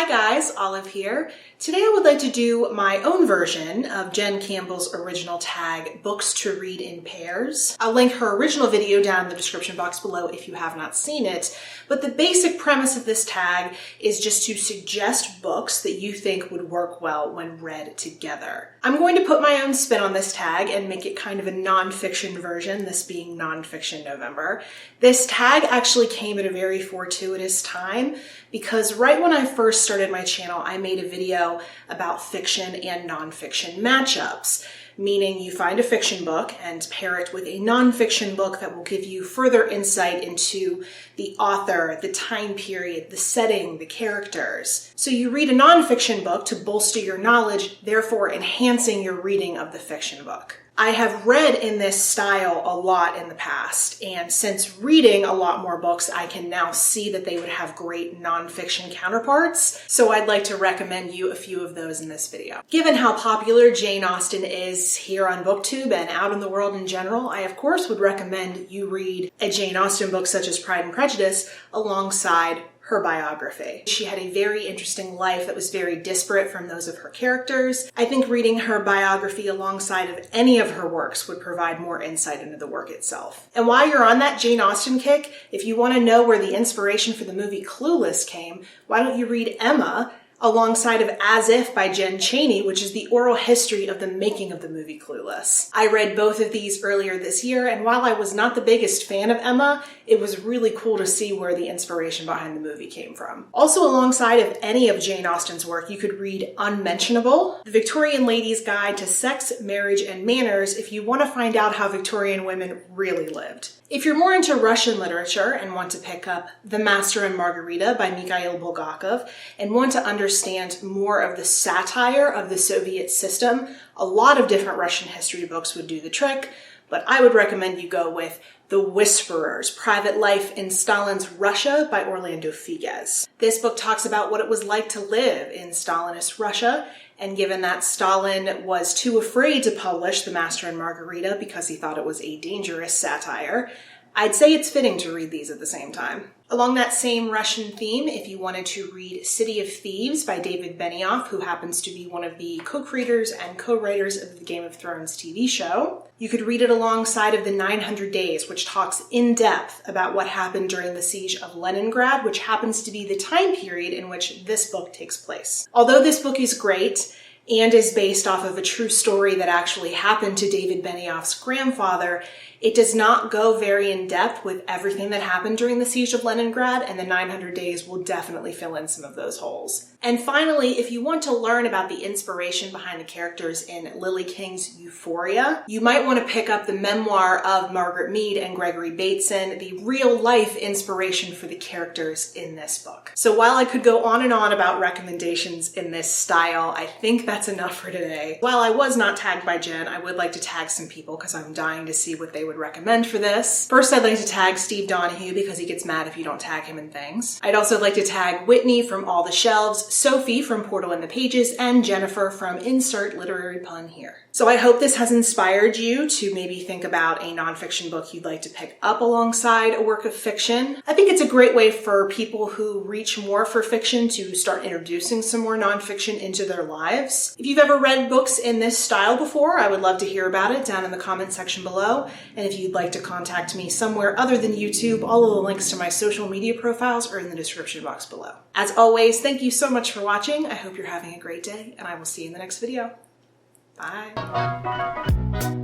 Hi guys, Olive here. Today I would like to do my own version of Jen Campbell's original tag, Books to Read in Pairs. I'll link her original video down in the description box below if you have not seen it, but the basic premise of this tag is just to suggest books that you think would work well when read together. I'm going to put my own spin on this tag and make it kind of a nonfiction version, this being Nonfiction November. This tag actually came at a very fortuitous time because right when I first started my channel, I made a video about fiction and nonfiction matchups, meaning you find a fiction book and pair it with a nonfiction book that will give you further insight into the author, the time period, the setting, the characters. So you read a nonfiction book to bolster your knowledge, therefore enhancing your reading of the fiction book. I have read in this style a lot in the past, and since reading a lot more books, I can now see that they would have great nonfiction counterparts, so I'd like to recommend you a few of those in this video. Given how popular Jane Austen is here on BookTube and out in the world in general, I of course would recommend you read a Jane Austen book such as Pride and Prejudice alongside her biography. She had a very interesting life that was very disparate from those of her characters. I think reading her biography alongside of any of her works would provide more insight into the work itself. And while you're on that Jane Austen kick, if you want to know where the inspiration for the movie Clueless came, why don't you read Emma alongside of As If by Jen Chaney, which is the oral history of the making of the movie Clueless. I read both of these earlier this year, and while I was not the biggest fan of Emma, it was really cool to see where the inspiration behind the movie came from. Also alongside of any of Jane Austen's work, you could read Unmentionable, The Victorian Lady's Guide to Sex, Marriage, and Manners if you want to find out how Victorian women really lived. If you're more into Russian literature and want to pick up The Master and Margarita by Mikhail Bulgakov and want to understand more of the satire of the Soviet system, a lot of different Russian history books would do the trick, but I would recommend you go with The Whisperers, Private Life in Stalin's Russia by Orlando Figes. This book talks about what it was like to live in Stalinist Russia, and given that Stalin was too afraid to publish The Master and Margarita because he thought it was a dangerous satire, I'd say it's fitting to read these at the same time. Along that same Russian theme, if you wanted to read City of Thieves by David Benioff, who happens to be one of the co-creators and co-writers of the Game of Thrones TV show, you could read it alongside of The 900 Days, which talks in depth about what happened during the siege of Leningrad, which happens to be the time period in which this book takes place. Although this book is great, and is based off of a true story that actually happened to David Benioff's grandfather, it does not go very in depth with everything that happened during the siege of Leningrad, and The 900 Days will definitely fill in some of those holes. And finally, if you want to learn about the inspiration behind the characters in Lily King's Euphoria, you might want to pick up the memoir of Margaret Mead and Gregory Bateson, the real-life inspiration for the characters in this book. So while I could go on and on about recommendations in this style, I think that's enough for today. While I was not tagged by Jen, I would like to tag some people because I'm dying to see what they would recommend for this. First, I'd like to tag Steve Donahue because he gets mad if you don't tag him in things. I'd also like to tag Whitney from All the Shelves, Sophie from Portal in the Pages, and Jennifer from Insert Literary Pun Here. So I hope this has inspired you to maybe think about a nonfiction book you'd like to pick up alongside a work of fiction. I think it's a great way for people who reach more for fiction to start introducing some more nonfiction into their lives. If you've ever read books in this style before, I would love to hear about it down in the comment section below. And if you'd like to contact me somewhere other than YouTube, all of the links to my social media profiles are in the description box below. As always, thank you so much for watching. I hope you're having a great day, and I will see you in the next video. Bye.